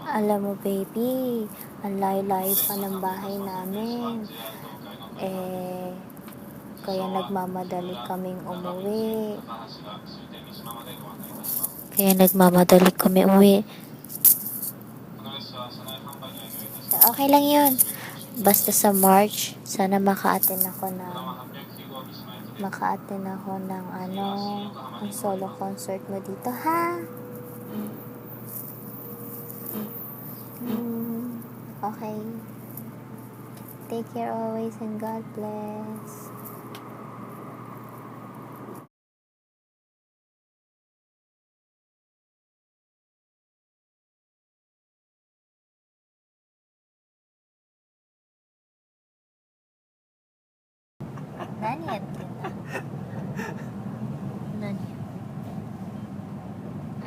Alam mo, baby, ang layo-layo pa ng bahay namin. Kaya nagmamadali kaming umuwi. Okay lang yun. Basta sa March, sana maka-attend ako ng ang solo concert mo dito, ha? Okay. Take care always and God bless. Naniやってんだ何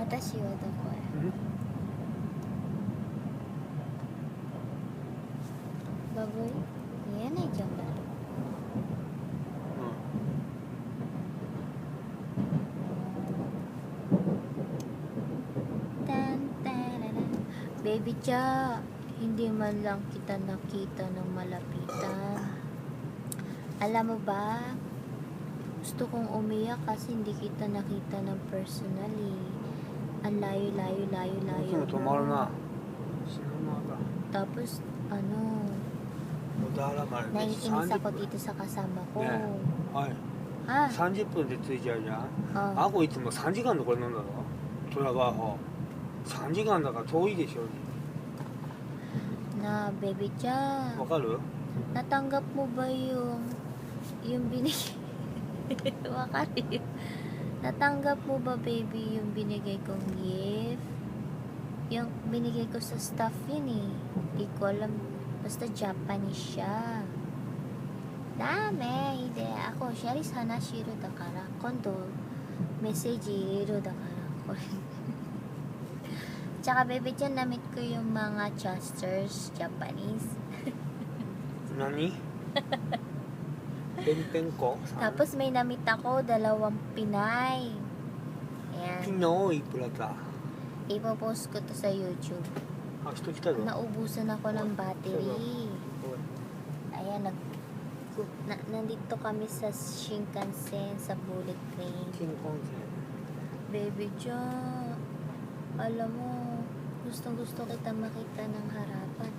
私はどこへbaboy? Yan ay jambal. Baby Cha, hindi man lang kita nakita ng malapitan. Alam mo ba, gusto kong umiyak kasi hindi kita nakita ng personally. Ang layo. Tapos, naiinis ako dito sa kasama ko.はい。Ha? 30分で着いちゃうじゃん。あこいつも3時間でこれ飲んだろ。トラバーホ。3時間だから遠いでしょ。Na, baby Cha. わかる？ Natanggap mo ba yung binigay? Wakari. Natanggap mo ba, baby, yung binigay kong gift? Yung binigay ko sa staff yun eh. Di ko alam. Basta Japanese siya. Dame, ide. Ako, sharis hanashiro dakara. Kondo, message iro dakara. Tsaka, baby, dyan namit ko yung mga chasters, Japanese. Nani? Pen ko? Tapos may namit ako, 2 Pinay. Ayan. Pinoy plata. Ipopost ko to sa YouTube. Ah, ito kita do. Naubusan ako ng battery. Ayan, nandito kami sa Shinkansen, sa bullet train. Shinkansen. Baby John, alam mo, gustong-gusto kita makita ng harapan.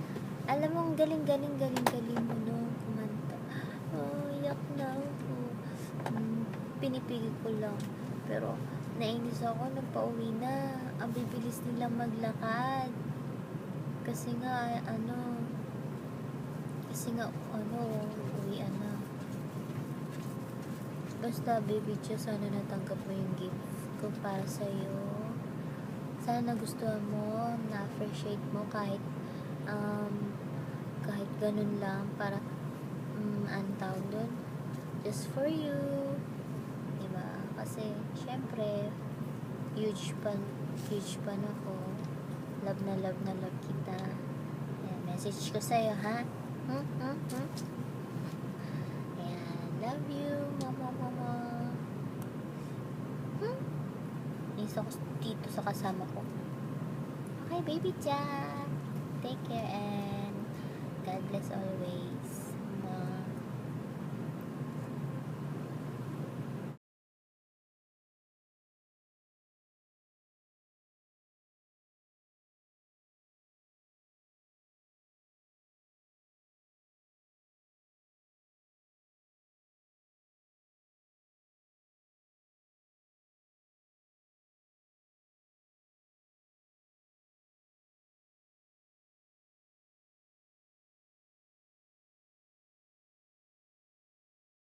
Alam mo, ang galing mo no, kumanta. Oh, yak na ako. Pinipigil ko lang. Pero, nainis ako nung pauwi na. Ang bibilis nilang maglakad. Kasi nga, uwian na. Basta, baby Cho, sana natanggap mo yung gift ko para sa'yo. Sana nagustuhan mo, na-appreciate mo kahit ganun lang para ang tawag doon, just for you, diba? Kasi syempre huge fan ako, love na love kita. Ayan, message ko sa'yo, ha? Ayan, love you, mama. Isa ko dito sa kasama ko. Okay, baby Jack, take care and God bless always.